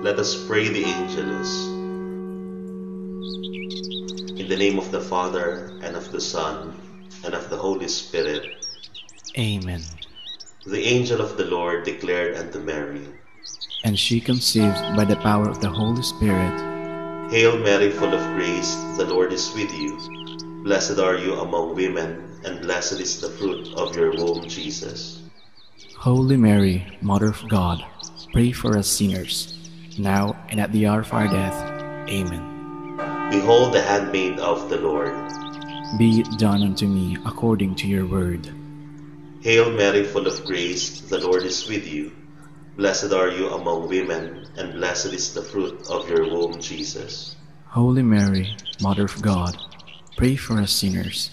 Let us pray the Angelus. In the name of the Father, and of the Son, and of the Holy Spirit. Amen. The angel of the Lord declared unto Mary, And she conceived by the power of the Holy Spirit. Hail Mary, full of grace, the Lord is with you. Blessed are you among women, and blessed is the fruit of your womb, Jesus. Holy Mary, Mother of God, pray for us sinners, now and at the hour of our death. Amen. Behold the handmaid of the Lord. Be it done unto me according to your word. Hail Mary, full of grace, the Lord is with you. Blessed are you among women, and blessed is the fruit of your womb, Jesus. Holy Mary, Mother of God, pray for us sinners,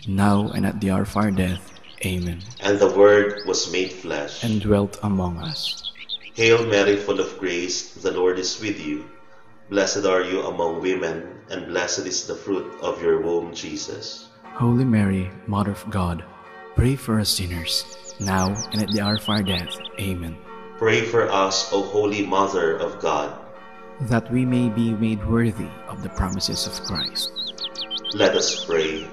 now and at the hour of our death. Amen. And the Word was made flesh, And dwelt among us. Hail Mary, full of grace, the Lord is with you. Blessed are you among women, and blessed is the fruit of your womb, Jesus. Holy Mary, Mother of God, pray for us sinners, now and at the hour of our death. Amen. Pray for us, O Holy Mother of God. That we may be made worthy of the promises of Christ. Let us pray.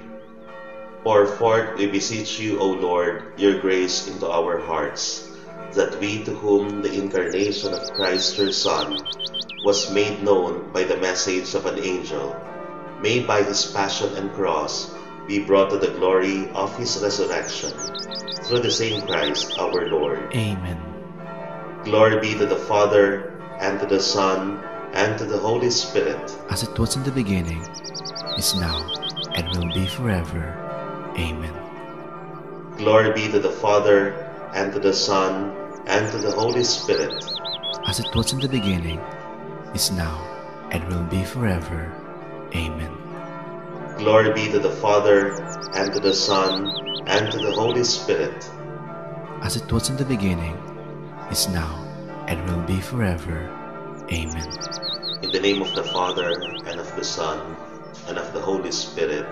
Pour forth, we beseech you, O Lord, your grace into our hearts, that we, to whom the incarnation of Christ your Son was made known by the message of an angel, may by his passion and cross be brought to the glory of his resurrection, through the same Christ our Lord. Amen. Glory be to the Father, and to the Son, and to the Holy Spirit. As it was in the beginning, is now, and will be forever. Amen. Glory be to the Father, and to the Son, and to the Holy Spirit. As it was in the beginning, is now, and will be forever. Amen. Glory be to the Father, and to the Son, and to the Holy Spirit. As it was in the beginning, is now, and will be forever. Amen. In the name of the Father, and of the Son, and of the Holy Spirit.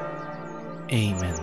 Amen.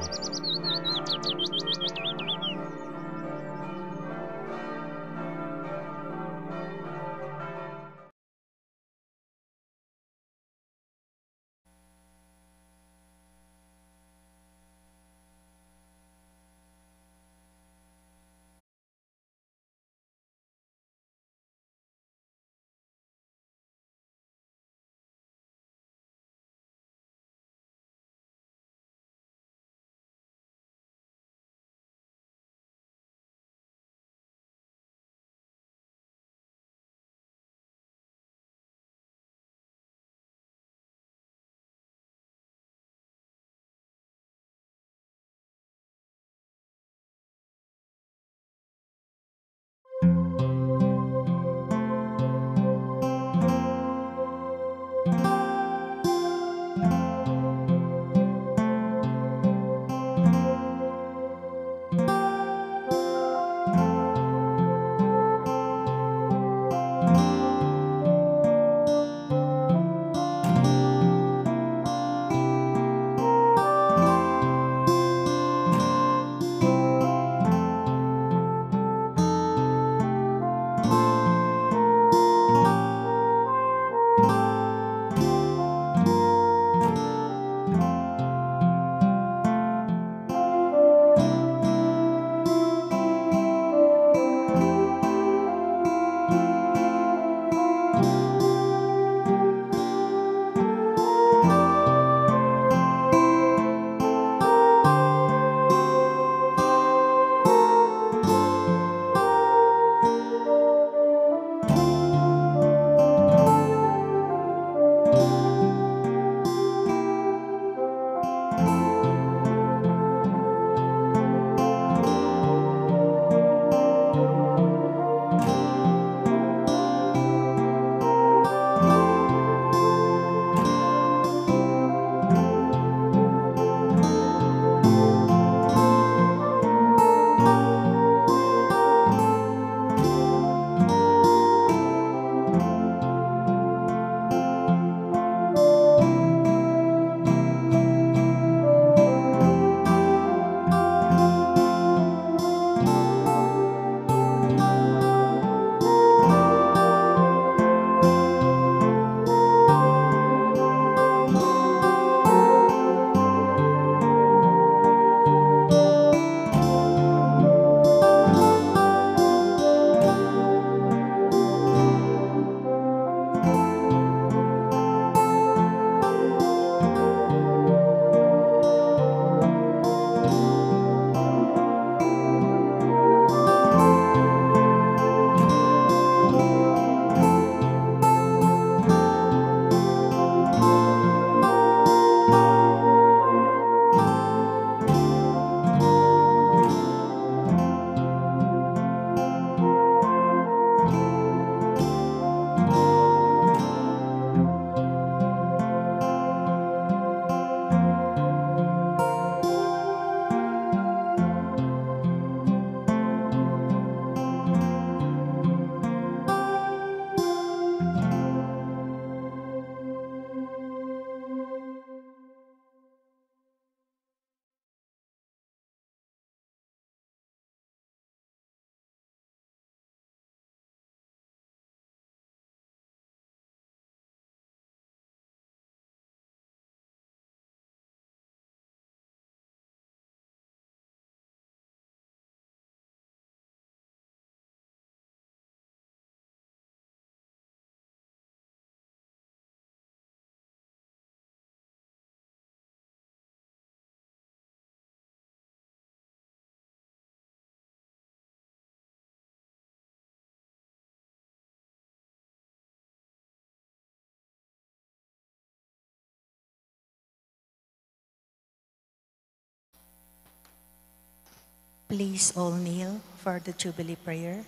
Please all kneel for the Jubilee prayer.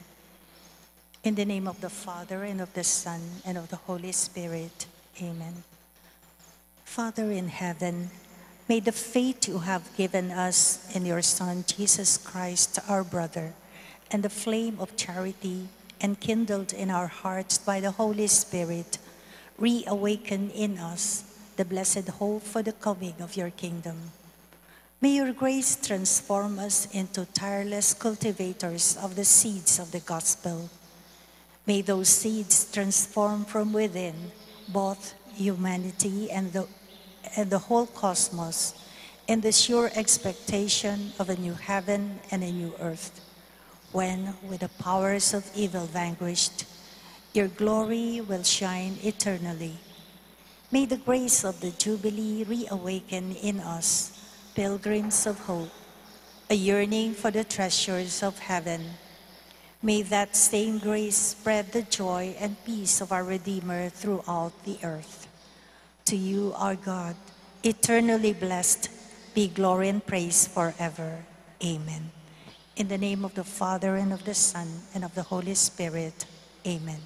In the name of the Father, and of the Son, and of the Holy Spirit. Amen. Father in heaven, may the faith you have given us in your Son, Jesus Christ, our brother, and the flame of charity enkindled in our hearts by the Holy Spirit, reawaken in us the blessed hope for the coming of your kingdom. May your grace transform us into tireless cultivators of the seeds of the gospel. May those seeds transform from within both humanity and the whole cosmos in the sure expectation of a new heaven and a new earth, when, with the powers of evil vanquished, your glory will shine eternally. May the grace of the Jubilee reawaken in us, pilgrims of hope, a yearning for the treasures of heaven. May that same grace spread the joy and peace of our Redeemer throughout the earth. To you, our God, eternally blessed, be glory and praise forever. Amen. In the name of the Father, and of the Son, and of the Holy Spirit. Amen.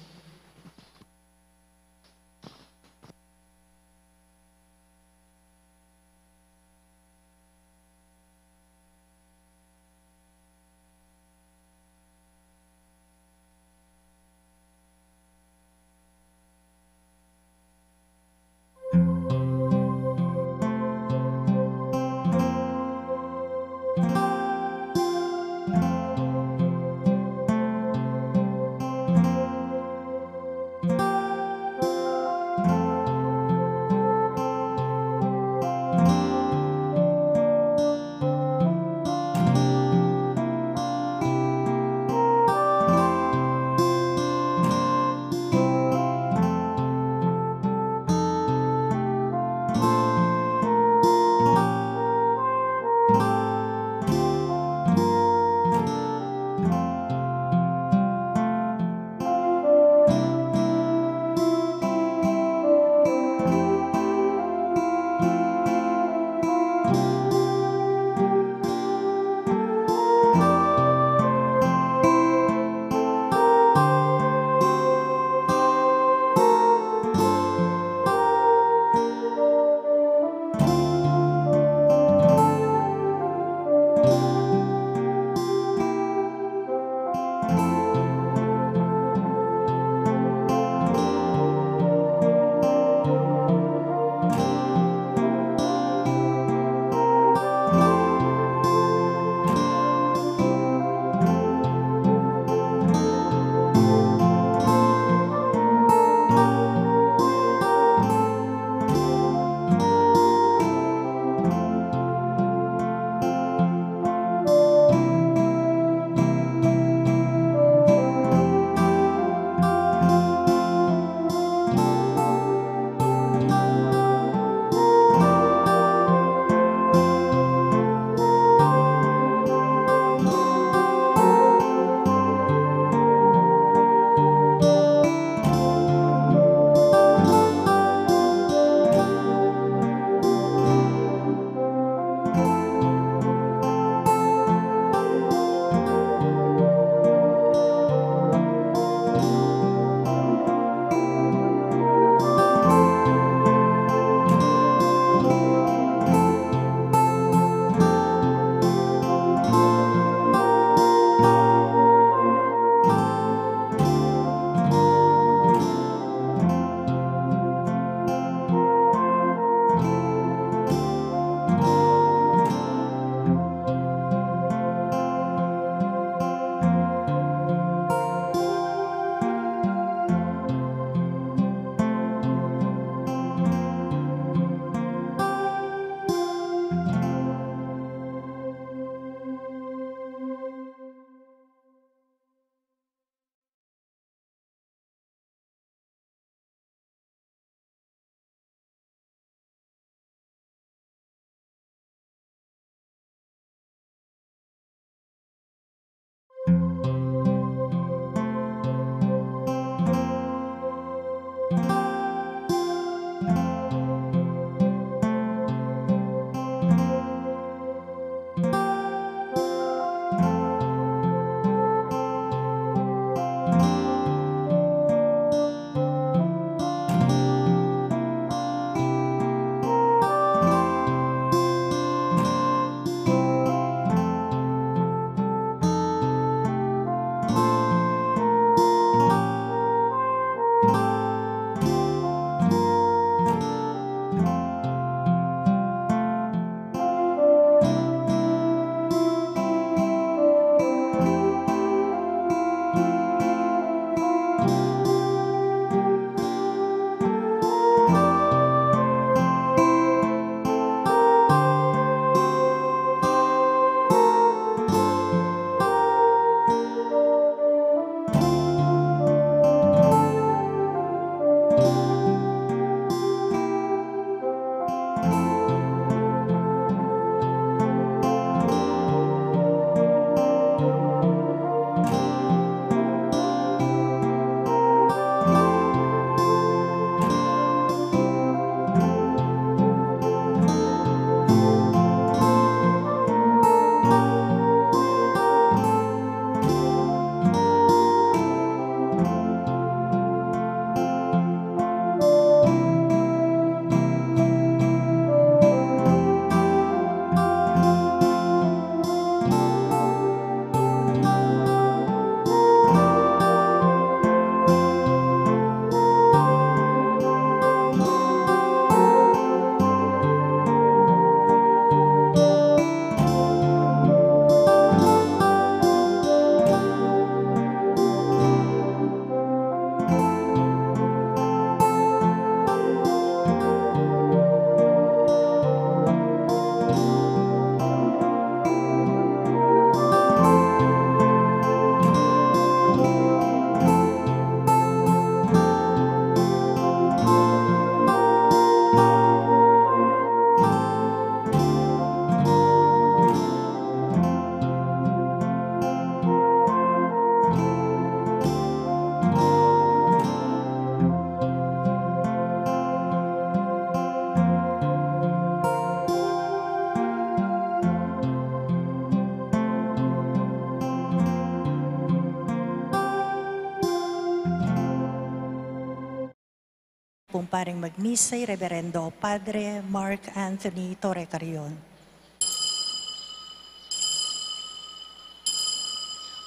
pong paring magmisay, Reverendo Padre Mark Anthony Torre Carrion.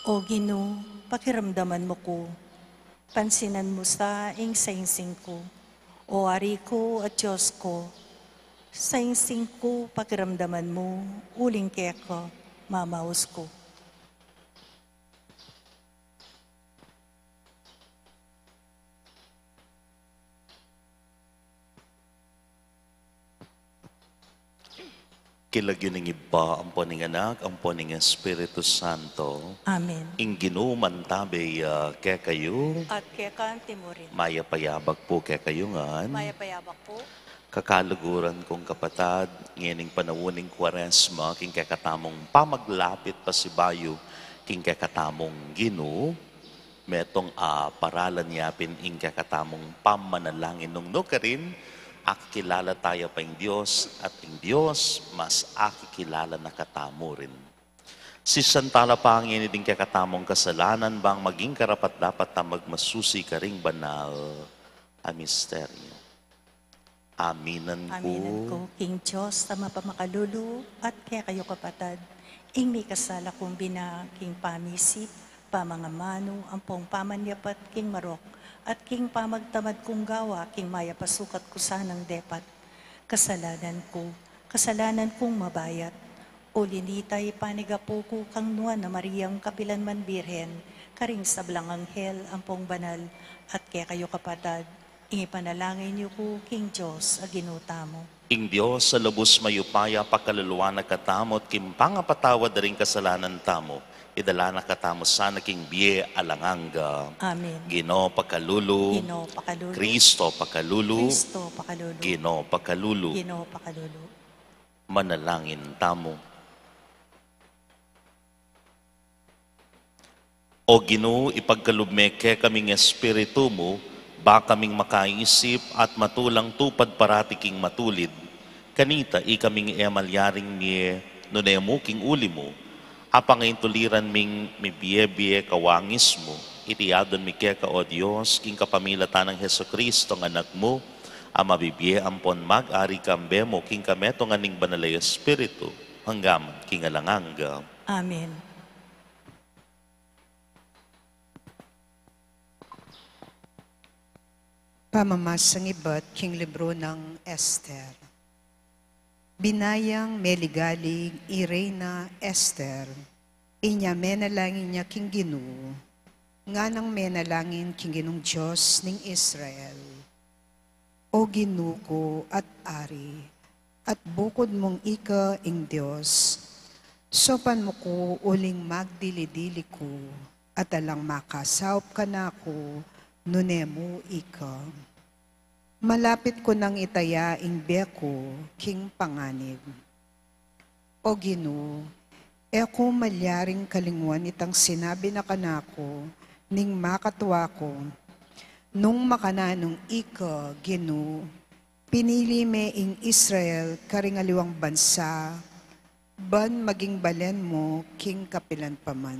O Ginoo, pakiramdaman mo ko, pansinan mo sa sainsing ko. O Ari ko at Diyos ko, sainsing ko, pakiramdaman mo, uling keko, mamaos ko. Kilagyo ning iba, ang poning anak, ang poning Espiritu Santo. Amen. Ing ginuman tabi kaya kayo, At kekan timurin. maya payabag po kaya kayo ngan. Maya payabak po. Kakaluguran kong kapatad, ngayoning panawuning Kwaresma, king kakatamong pamaglapit pa si Bayo, king kakatamong Ginoo, metong paralan yapin ing kakatamong pamanalangin nung nukarin, akilala tayo pa ing Diyos, at ing Diyos mas akikilala na katamo rin. Si Santala Pangin din kakatamong kasalanan bang maging karapat dapat na magmasusi ka ring banal a misteryo. Aminan ko. King Diyos, tama pa makalulu, at kaya kayo kapatad, ing may kasala kong king pamisip, pamangamano, ampong pamanyapat, king marok, at king pamagtamad kong gawa, king maya pasukat ko sanang depat. Kasalanan kong mabayat, o linitay panigapo ko kang nuan na Mariang Kapilanman Birhen, karing sablang anghel, ampong banal, at kaya kayo kapatad, ingi panalangin niyo ko, King Diyos, aginuta mo. Ing Diyos sa lubos mayupaya pakaluluwa na katamot, kim pangapatawad ring kasalanan tamo, idala na katamo sana king biye alanganga. Amen. Ginoo pakalulu, Ginoo pakalulu. Kristo pakalulu, Kristo pakalulu. Ginoo pakalulu. Ginoo pakalulu. Manalangin tamo. O Ginoo, ipagkalubmeke kaming espiritu mo, ba kaming makaisip at matulang tupad parati king matulid. Kanita, ikaming emalyaring niye, nunemo king uli mo, apang tuliran ming mibiye-biye kawangis mo, itiyadon mi keka o Diyos, king kapamilatan ng Heso Kristo ng anak mo, ang mabibiye ampon mag-ari kambe mo, king kameto nga ning banalay espiritu, hanggang king alanganga. Amen. Pamamasang iba't king libro ng Esther. Binayang meligalig Irena Esther, inya menalangin niya king Ginoo, nga nang menalangin king Ginong Diyos ning Israel. O Ginoo ko at Ari, at bukod mong ika ing Diyos, sopan mo ko uling magdili-dili ko, at alang makasawp ka na ko, nunemo ika. Malapit ko nang itaya ing beko, king panganib. O Ginoo, eko malyaring kalingwan itang sinabi na kanako, ning makatwa ko, nung makananong ika, Ginoo, pinili me ing Israel karingaliwang bansa, ban maging balen mo, king kapilan paman.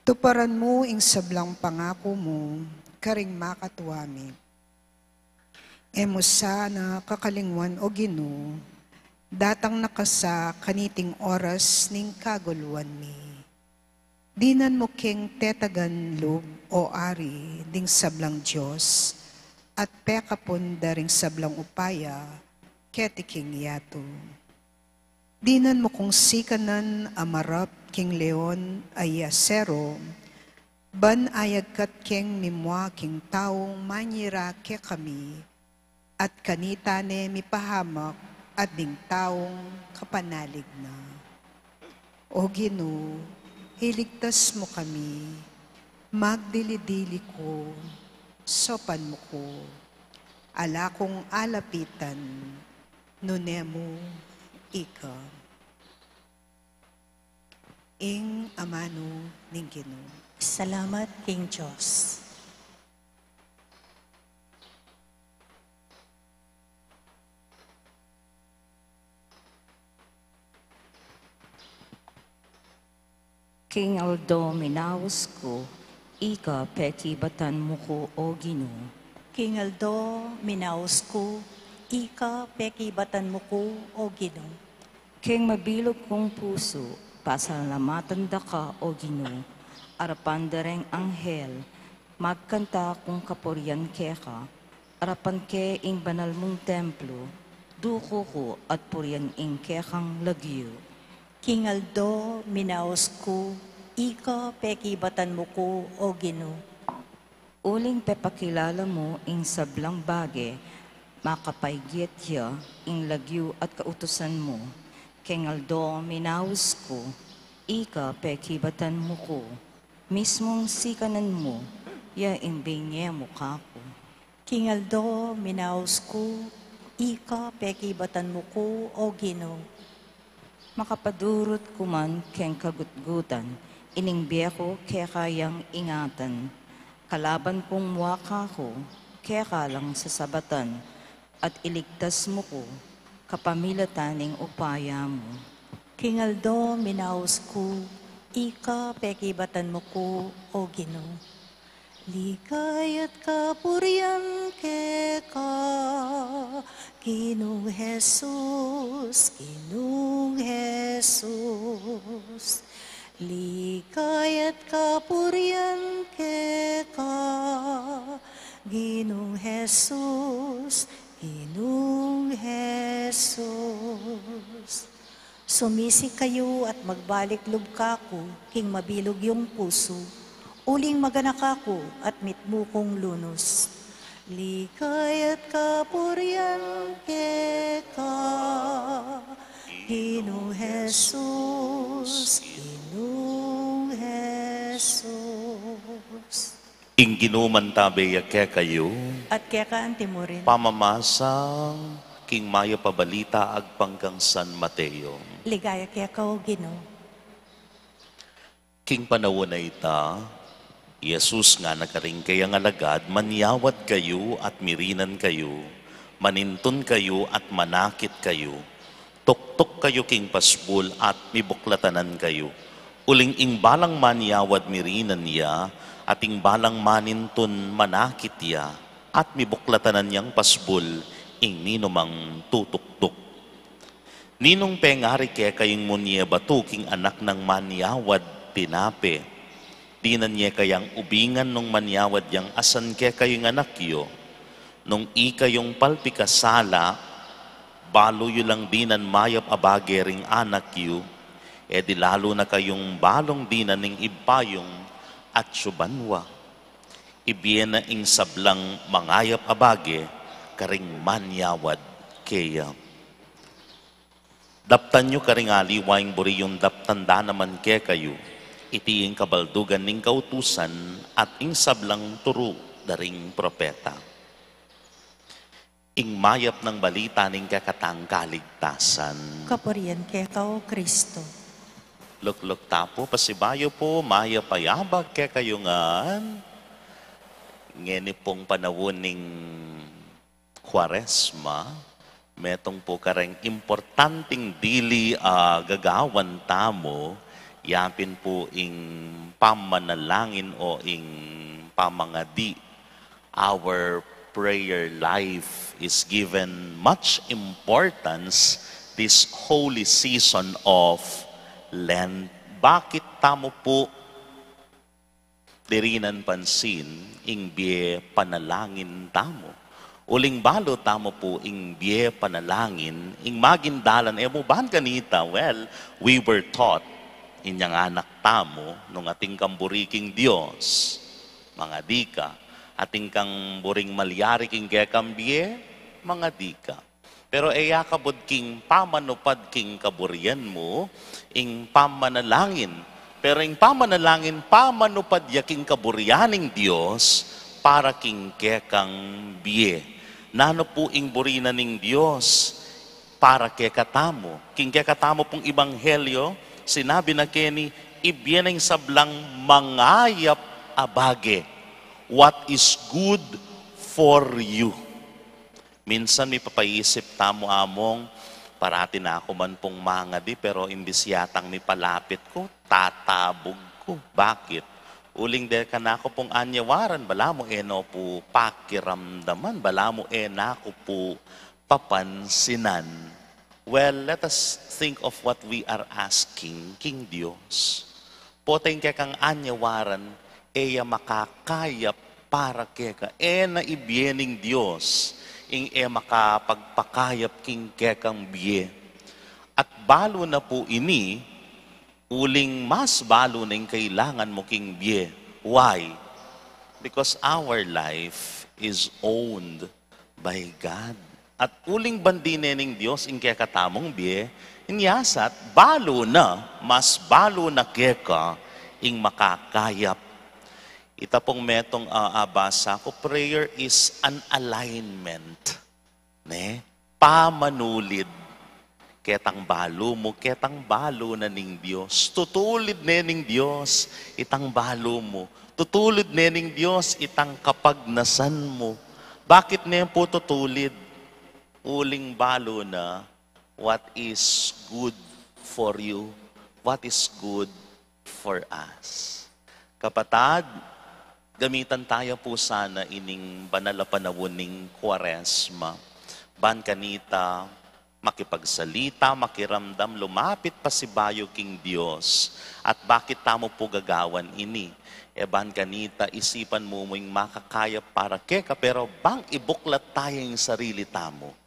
Tuparan mo ing sablang pangako mo, karing makatuwami. Emo sana kakalingwan o Ginoo, datang nakasa kaniting oras ning kaguluan mi. Dinan mo king tetagan lub o Ari ding sablang Diyos, at pekapon daring sablang upaya, ketiking yato. Dinan mo kung sikanan amarap king leon ay asero, ban ayag kat king mimwa king taong manyira ke kami, at kanitane mipahamak at ding taong kapanalig na. O Ginoo, iligtas mo kami, magdili-dili ko, sopan mo ko, ala kong alapitan, nunemo ika. Ing amano ning Ginoo. Salamat, King Diyos. King Aldo minawas ko, ika peki batan mo ko o Ginoo. King Aldo, minaos ko, ika pekibatan mo ko o Ginoo. King mabilog kong puso, pasalamatan da ka o Ginoo. Arapan dareng anghel, magkanta kung kapurian keka. Arapan ke ing banal mong templo, duko ko at purian ing kekang lagyo. King Aldo, minaos ko, ika pekibatan mo ko o Ginoo. Uling pepakilala mo ing sablang bage, makapaygit ya ing lagyo at kautusan mo. King Aldo, minaus ko, ika pekibatan mo ko. Mismong sikanan mo, ya ing binye mo kako. King Aldo, minaos ko, ika pekibatan mo ko o Ginoo. Makapadurot kuman keng kagutgutan, ining biyako kaya kayang ingatan. Kalaban kong muwaka ko, kaya ka lang sa sabatan, at iligtas mo ko, kapamilataning upaya mo. King Aldo, minaos ko, ika pekibatan mo ko o Ginoo. Ligay at kapurian keka, Ginoong Jesus, Ginoong Jesus. Ligay at kapurian keka, Ginoong Jesus, Ginoong Jesus. Sumisi kayo at magbalik lubka ko, king mabilog yung puso. Uling maganak ako at mitmo kong lunos. Ligay at kapurian keka, Ginoong Jesus, Ginoong Jesus. Ing ginuman tabi kaya kayo, At kaya ka antimurin, pamamasang king maya pabalita agpanggang San Mateo. ligaya kaya ka o Ginoo. King panawon na ita, Jesus nga nakaring kaya nga lagad, manyawat kayo at mirinan kayo, manintun kayo at manakit kayo, tuktok kayo king pasbul at mibuklatanan kayo. Uling ing balang manyawad mirinan niya, at ing balang manintun manakit ya, at mibuklatanan niyang pasbul, ing ninumang tutuktok. Ninong pengari kaya kayong munye batuking anak ng manyawad tinape. Di na niya kayang ubingan nung manyawad yang asan kaya kayong anak yo. Nung ikayong palpikasala, balo yu lang dinan mayap abage ring anak yu, di lalo na kayong balong dinan ning ibpayong at subanwa. Ibiyen na ing sablang mangayap abage, karing manyawad kaya. Daptan nyo karing aliwaing buri yung daptanda naman kaya kayo, itiing kabaldugan ning kautusan at ing sablang turo daring propeta. Ing mayap ng balita ning kakatang kaligtasan. Kapurian kaya ka o Kristo. Lukluk tapo, pasibayo po, maya payabag kaya kayo ngan. Ngeni pong panawon ning Kwaresma, metong po kareng importanteng dili gagawan tamo, yapin po ing pamanalangin o ing pamangadi. Our prayer life is given much importance this holy season of Lent. Bakit tamo po dirinan pansin ing biye panalangin tamo? Uling balo tamo po ing biye panalangin ing magindalan mo ban kanita? Well, we were taught inyang anak tamo nung ating kamburiking Dios, mga dika, ating kang buring malyari king gekam biye, mga dika. Pero kabod king pamanupad king kaburian mo, ing pamanalangin. Pero ing pamanalangin, pamanupad yaking kaburianing Diyos, para king kekang biye. Nano po ing burina ning Diyos, para kekatamo. King kekatamo pong ibanghelyo, sinabi na keni, ibyeneng sablang mangayap abage. What is good for you? Minsan may papaisip tamo among, parati na ako man pong mga di, pero imbis yatang may palapit ko, tatabog ko. Bakit? Uling de ka na ako pong anyawaran, bala mo no po pakiramdaman, bala mo na ako po papansinan. Well, let us think of what we are asking, King Diyos. Poteng kang anyawaran, eya makakayap para keka, na ibyening Diyos, ing makapagpakayap king kekang biye. At balo na po ini, uling mas balo na yung kailangan mo king biye. Why? Because our life is owned by God. At uling bandinening Diyos ing kekatamong biye, inyasat, balo na, mas balo na keka ing makakayap. Ita pong metong abasa ko, prayer is an alignment. Ne? Pamanulid. Ketang balo mo, ketang balo na ning Diyos. Tutulid na ning Diyos, itang balo mo. Tutulid na ning Diyos, itang kapagnasan mo. Bakit na po tutulid? Uling balo na, what is good for you? What is good for us? Kapatid, gamitan tayo po sana ining banal na panahon ning Kwaresma. Ban kanita, makipagsalita, makiramdam, lumapit pa si bayo king Diyos. At bakit tamo po gagawan ini? Ban kanita, isipan mo mo'y makakaya para keka, pero bang ibuklat tayo yung sarili tamo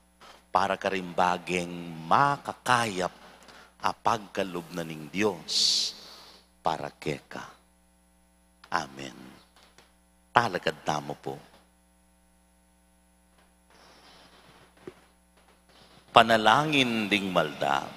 para karimbageng makakayap apagkalob na ning Diyos para keka. Amen. Talagad tamo po. Panalangin ding malda.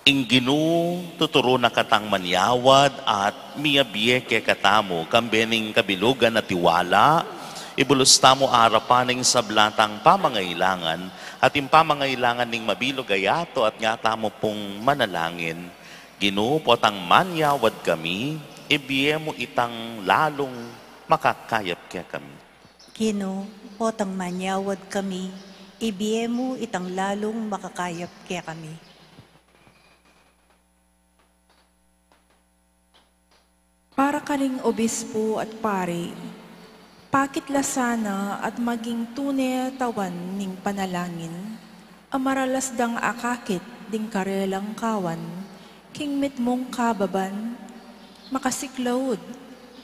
Inginu tuturo na katang manyawad at miyabiyeke katamo kambening kabilugan at tiwala. Ibulus tamo arapaning sablatang pamangailangan at yung pamangailangan ning mabilog ayato at nga tamo pong manalangin. Ginu potang manyawad kami, ibiye mo itang lalong makakayap kaya kami. Gino, potang manyawad kami, ibiye mo itang lalong makakayap kaya kami. Para karing obispo at pari, pakitlasana at maging tunay tawan ning panalangin, amaralasdang akakit ding karelang kawan, king mitmong kababan, makasiklawod,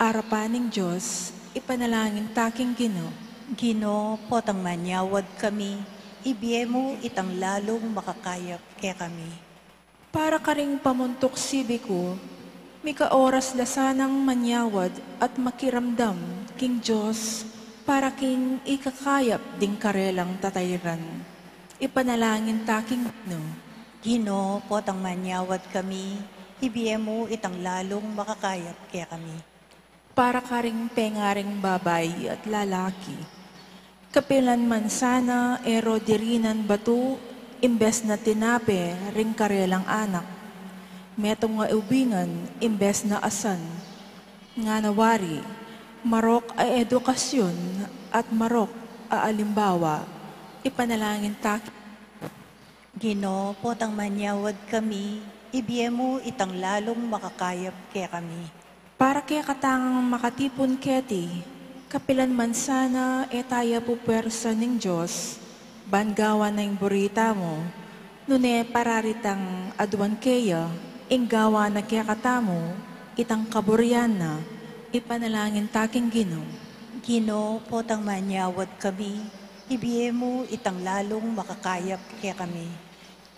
arapaning Diyos, ipanalangin taking Gino. Gino, potang manyawad kami, ibiye mo itang lalong makakayap kaya kami. Para karing pamuntok sibiko, mika oras lasanang manyawad at makiramdam, king Diyos, para king ikakayap ding karelang tatayran. Ipanalangin taking Gino. Gino, potang manyawad kami, ibiye mo itang lalong makakayap kaya kami. Para karing pengaring babay at lalaki, kapilan man sana ero dirinan batu, imbes na tinape ring karelang anak. Metong nga ubingan, imbes na asan. Nga nawari, marok ay edukasyon at marok aalimbawa. Ipanalangin taking Gino, potang manyawad kami, ibiye mo itang lalong makakayap kaya kami. para kaya katangang makatipon keti, kapilan man sana etaya po pwersa ng Diyos, bangawa na yung burita mo, nune pararitang aduan kaya, inggawa na kaya katamo, itang kaburyan na, ipanalangin taking Gino. Gino, potang manyawad kami, ibiye mo itang lalong makakayap kaya kami.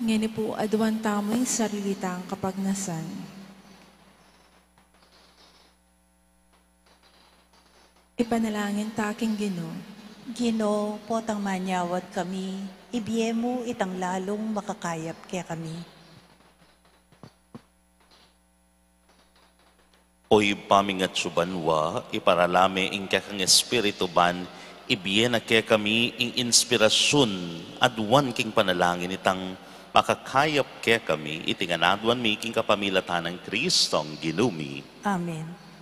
Ngani po aduan tamo yung sarilitang kapagnasan. Ipanalangin taking Gino. Gino, potang manyawad kami, ibiye mo itang lalong makakayap kaya kami. Oy pamingat subanwa, iparalame ing kakang espiritu ban, ibiyen na kaya kami ing inspirasyon, aduan king panalangin itang makakayap kaya kami, itinganaduan mi king kapamilatan ng Kristong ginumi. Amen.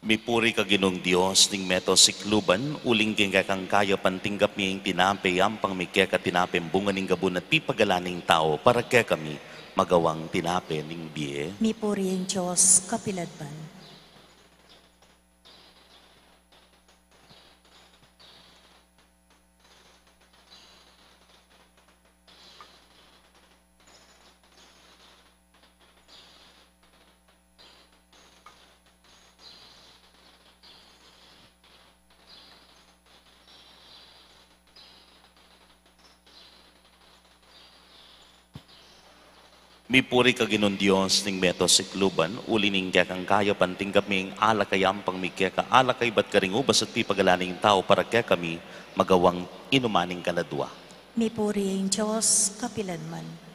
Mipuri ka ginong Diyos, ning meto sikluban, uling kang kaya pantinggap miyang tinape, ampang mikya ka tinape, bunga ning gabun at pipagalaning tao, para kaya kami magawang tinape ning biye. Mipuri ang Diyos, kapiladban. Mipuri ka ginon Diyos, ning meto sikluban, uli ning kang kaya pantinggap miyang alakayam pang mikya ka, alakay ba't karing ubas at pipagalaning tao, para kaya kami magawang inumaning kaladwa. Mipuri ang Diyos, kapiladman.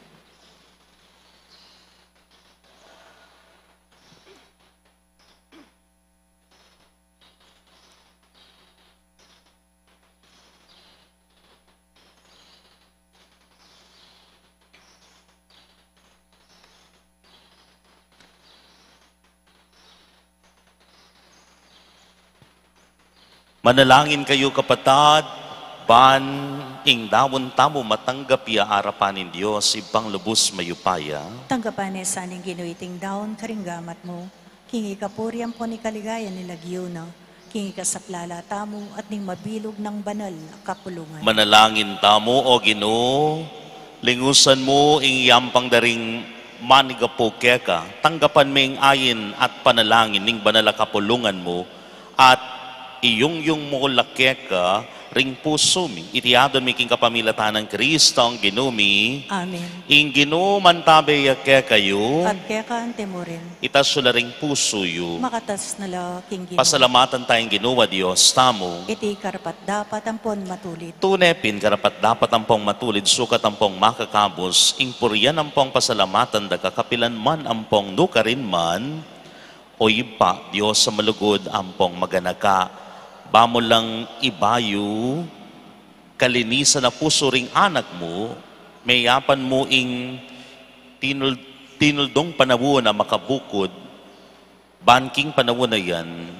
Manalangin kayo kapatad, ban ing dawon tamo matanggap ya arapanin Diyos, ibang lubos mayupaya. Tanggapan ni saning ginuiting daon karinggamat mo. Kingi kapuriam po ni kaligaya ni Lagyuna. Kingi kasaklala tamo at ning mabilog ng banal na kapulungan. Manalangin tamo o Ginoo, lingusan mo ing yampang daring manigapo keka, tanggapan mo ing ayin at panalangin ning banal na kapulungan mo, at iyong mo lakeka ring puso mi, itiyadon mi king kapamilatan ng Kristo ang ginumi. Amen. Ing ginuman tabe yake kayo, At kaya ka ante mo rin. itasula ring puso yu. Makatas na la king Ginoo. Pasalamatan tayong ginuwa Diyos, tamo. Iti karapat dapat ampon matulit. Tunepin, karapat dapat ampong matulid, sukat ampong makakabos, ing puriyan ampong pasalamatan, da kakapilan man ampong nukarin man, o iba, Diyos sa malugod ampong maganaka, bamo lang ibayo, kalinisan na puso ring anak mo, mayapan mo ing tinuldong panawon na makabukod, banking panawon na yan,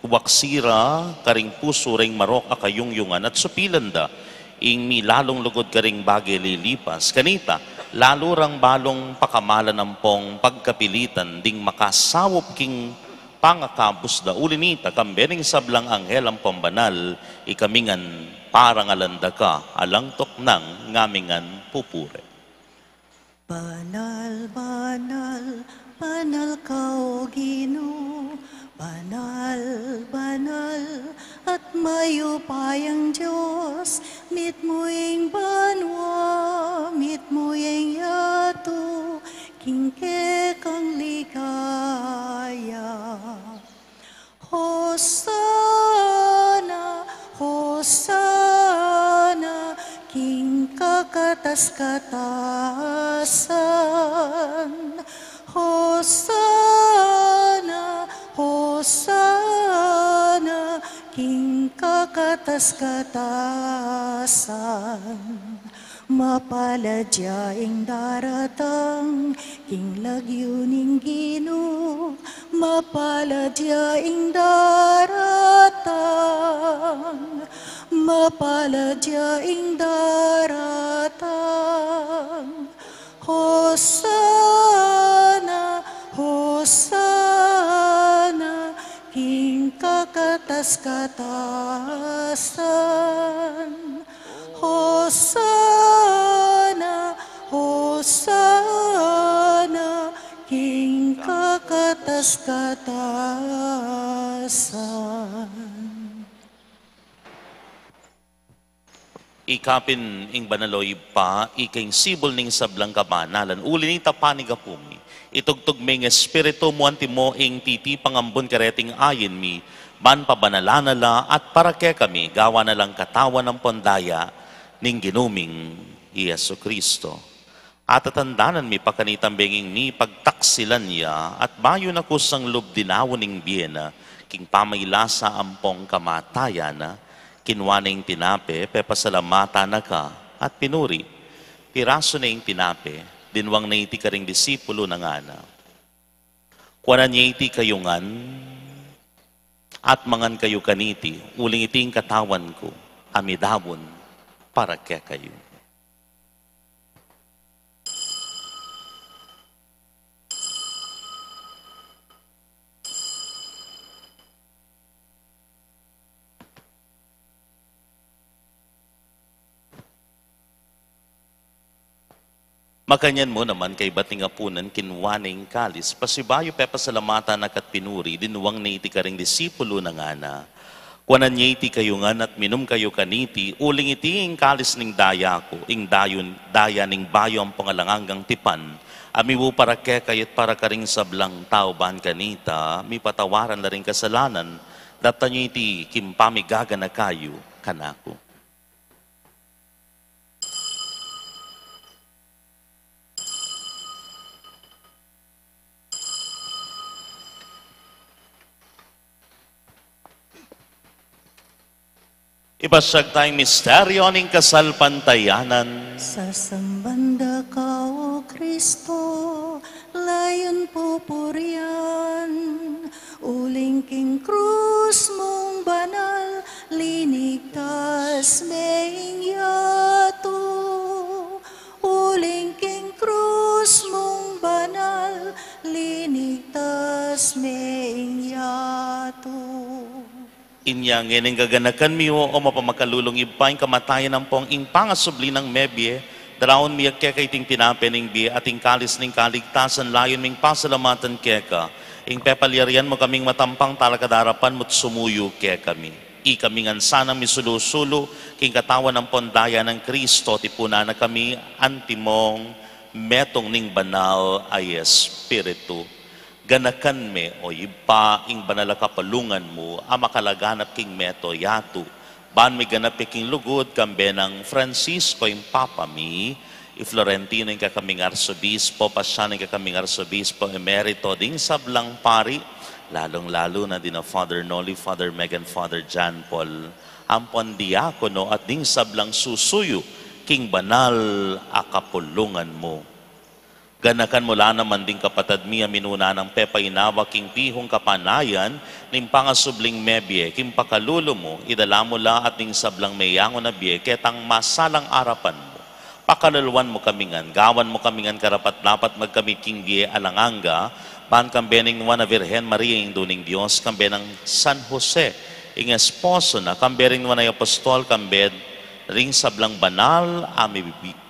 waksira, karing puso ring marok akayungyungan at supilanda, ing milalong lugod karing bagay lilipas. Kanita, lalo rang balong pakamalan ng pong pagkapilitan, ding makasawop king pangakabos da ulinita, kambening sablang anghel ang pambanal, ikamingan parang alanda ka, alangtok ng ngamingan pupure. Banal, banal, banal ka o Ginoo, banal, banal, at mayupayang Diyos, mit mo ing banwa, mit mo ing yato, kingke kang ligaya. Hosana, Hosana, king kakatas-katasan. Hosana, Hosana, king kakatas-katasan. Mapaladya ing daratang, king lagyuning Ginoo, mapaladya ing daratang, mapaladya ing daratang. Hosana, Hosana, king kakatas-katasan. Hosana, Hosana, king kakatas-katasan. Ikapin ing banaloy pa, ikaing sibol ning sablang kamanalan, uli ni tapanig apumi. Itugtog ming espiritu mo antimo ing titi pangambon kareting ayin mi, man pabanalanala at para kaya kami, gawa na lang katawan ng pondaya, ning ginuming Yesu Kristo. At atandanan mi pakanitambenging ni pagtaksilan niya at bayo na kusang lubdinaw ning biyena king pamaylasa ampong kamatayana kinwaning tinape pepasalamata na ka at pinuri piraso na ing tinape dinwang na iti karing disipulo ng ana. Kuwanan niya iti kayungan At mangan kayo kaniti, uling iting katawan ko, amidawon, para kaya kayo. Makanyan mo naman kay bating apunan kinwaning kalis, pasibayo pe pasalamatan nakat pinuri, dinuwang na iti karing disipulo na nga na. Kuanan niya iti kayo nga at minum kayo kaniti, uling iti ing kalis ning daya ko, ing daya ning bayo ang pangalangang tipan, amiwo para kayat para karing sablang tao ban kanita, mi patawaran na rin kasalanan, data niyo iti kimpamigaga na kayo kanako. Ibasag tayong misteryo ng kasalpantayanan. Sa sambanda ka, O Kristo, layon pupurian, uling king krus mong banal, linigtas meing yato. Uling king krus mong banal, linigtas meing yato. Inyang ining gaganakan miyo o mapamakalulong ipaing kamatayan ng pong ing pangasubli ng mebye, daraon miyak kaya iting tinapening biye ating kalis ning kaligtasan layon ming pasalamatan keka, ing pepalyarian mo kaming matampang talakadarapan mo't sumuyo kaya kami. Ikamingan sanang misulusulo, king katawan ng pondaya ng Kristo, tipuna na kami antimong metong ning banal ay Espiritu. Ganakan me o iba ing banala kapalungan mo ang makalaganap king meto yato. Ban may ganap king lugod kambe ng Francisco yung Papa mi, i Florentino yung kakaming arsobispo, pasyan yung kakaming arsobispo emerito ding sablang pari, lalong-lalo na din na Father Noli, Father Megan, Father John Paul, ang pondiakono at ding sablang susuyo king banal akapulungan mo. Ganakan mula naman ding kapatad miya minuna ng pepainawa king pihong kapanayan ning pangasubling mebye king pakalulo mo idala mo la at ning sablang mayango na biye ketang masalang arapan mo. Pakalalwan mo kamingan, gawan mo kamingan karapat dapat magkamit king biye alanganga, pan kambe ning na Virgen Maria ing duning Dios, kambe ng San Jose ing esposo na, kambe ring na apostol, kambe ring sablang banal amibibig.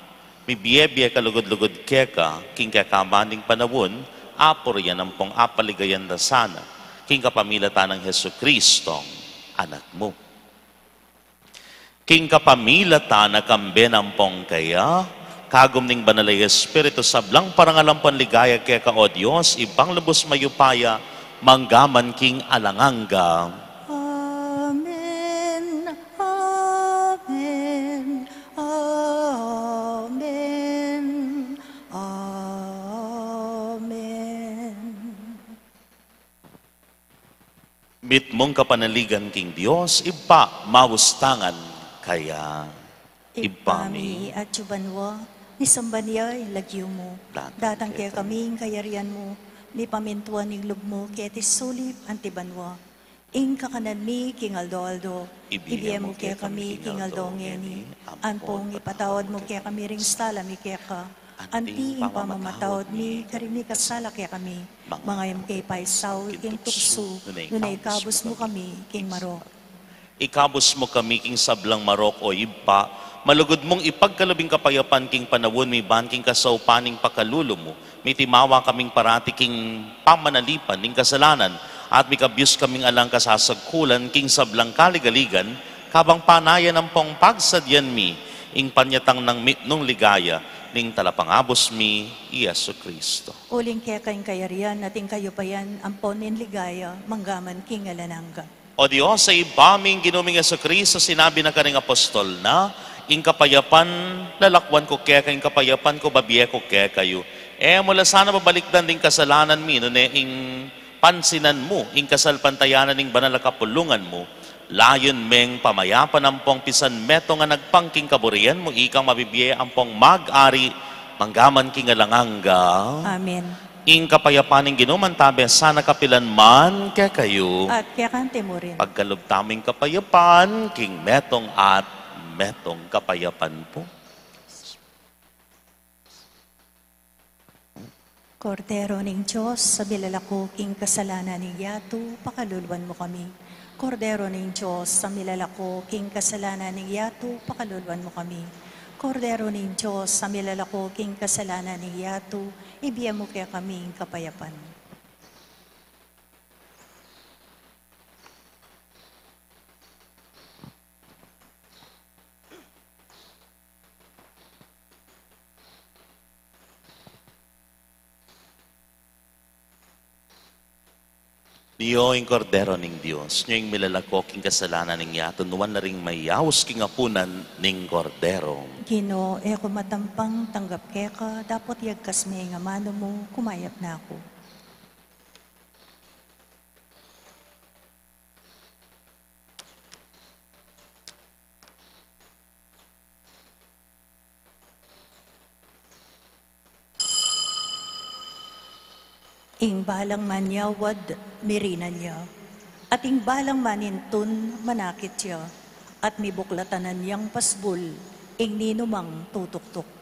Mi biye-biye kalugod-lugod keka, king kakamaning panawon, apor yan ang pong apaligayan na sana, king kapamilatan ng Hesu Kristong anak mo. King kapamilatan na kambe ng pong kaya, kagum ning banalay Espiritu sablang parangalampon ligaya keka o Diyos, ibang lubos mayupaya, manggaman king alanganga. Bit mong kapanaligan king Diyos, iba mawustangan kaya ibami. At yubanwa, ni sambanya ilagyo mo, datang kaya kaming kayarian mo, ni pamintuan ning lub mo, kaya tisulip antibanwa. Ing kakanan mi king aldo-aldo, ibiya mo kaya kami king aldo ngeni, anpong ipatawad mo kaya kami ring stala mi kaya ka, anti ing pamamatawad mi, karimi kasala kaya kami, mga yung kay paisaw, king tukso, nunay ikabos mo kami, king marok. Ikabos mo kami, king sablang marok o iba, malugod mong ipagkalabing kapayapan, king panawon, may banking kasaupaning pakalulo mo, may timawa kaming parati, king pamanalipan, ning kasalanan, at may kabyus kaming alang kasasagkulan, king sablang kaligaligan, kabang panayan ng pong pagsadyan mi, ing panyatang ng mitnong ligaya, ning talapangabos mi, Yesu Kristo. Uling kaya kayong kayarian, nating kayo pa yan, amponin ligaya, manggaman king alananga. O Diyos, sa ibaming ginuming Yesu Kristo, sinabi na kaning apostol na, ing kapayapan, lalakwan ko kaya kayong kapayapan ko, babiye ko kaya kayo. Mula sana babalikdan ding kasalanan mi, no ing pansinan mo, ing kasalpantayanan ning banal na kapulungan mo, layon meng pamayapan ang pong pisan meto nga nagpangking kaburian mo, ikang mabibiye ang pong mag-ari, manggaman king alanganga. Amen. ing kapayapaning ginumantabe sana kapilan man kay kayo. At kaya kante mo rin. Pagkalob taming kapayapan, king metong at metong kapayapan po. Kordero ning Diyos, sa bilalako king kasalanan ni Yato, pakaluluan mo kami. Kordero ning Diyos, sa milalako king kasalanan ni Yato, pakaluluan mo kami. Kordero ning Diyos, sa milalako king kasalanan ni Yato, ibigay mo kaya kaming kapayapan. Diyo ing kordero ning Dios, nyo ing milalako king kasalanan ning yato, nuwan na ring mayaws king apunan ning kordero. Gino, eko matampang tanggap keka, dapat yagkas may nga mano mo, kumayap na ako. Ing balang manyawad, mirina niya. At ing balang manintun, manakit siya. At mibuklatanan niyang pasbul, ing ninumang tutuktok.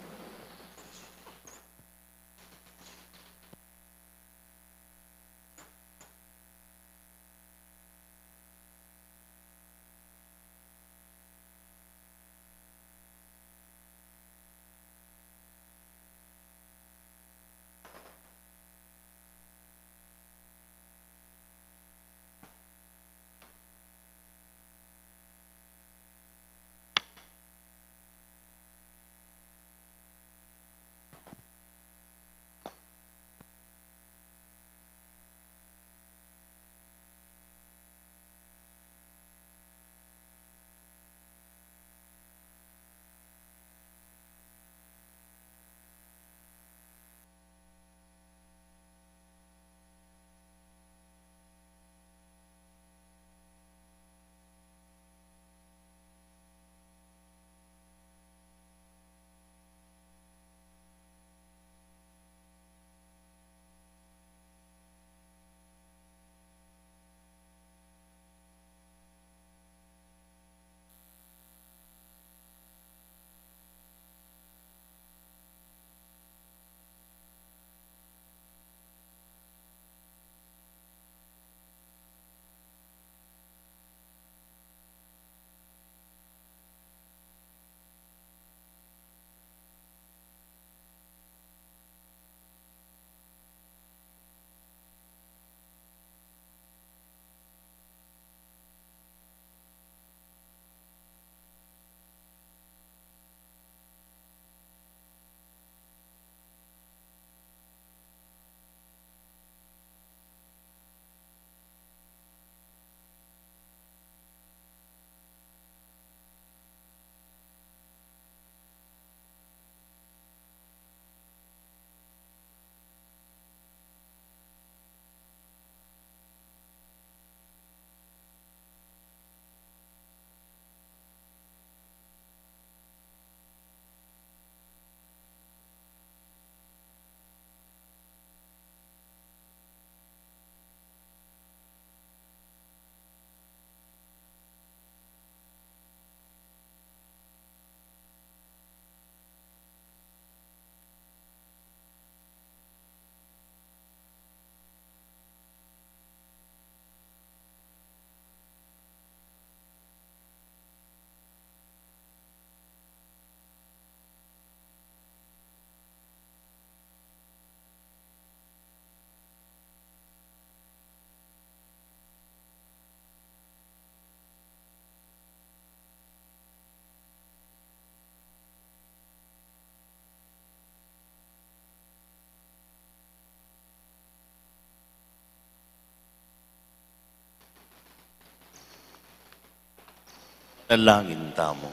Nalangin tamo.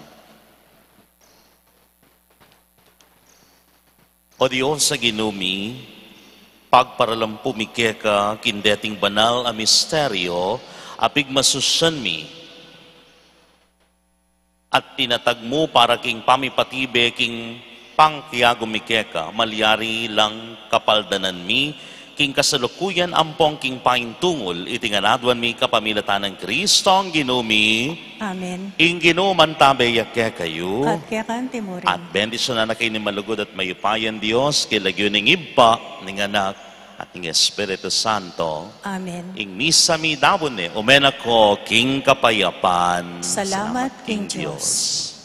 O Diyos sa ginumi, pagparalampu ka, kindeting banal a misteryo, apig masusyan mi, at tinatag mo para king pamipatibe, king pangkiyago ka, malyari lang kapaldanan mi, king kasalukuyan ampong king paintungol, itinganadwan mi kapamilatan ng Kristo ang ginumi, Amen. ing ginuman tabeyak kaya kayo, At kaya kan timurin. at bendisyon na kayo ni malugod at mayupayan Diyos, kilagyo ng iba, ng anak, at ng Espiritu Santo, Amen. ing misa mi dawon umen ako, king kapayapan. Salamat, King Diyos.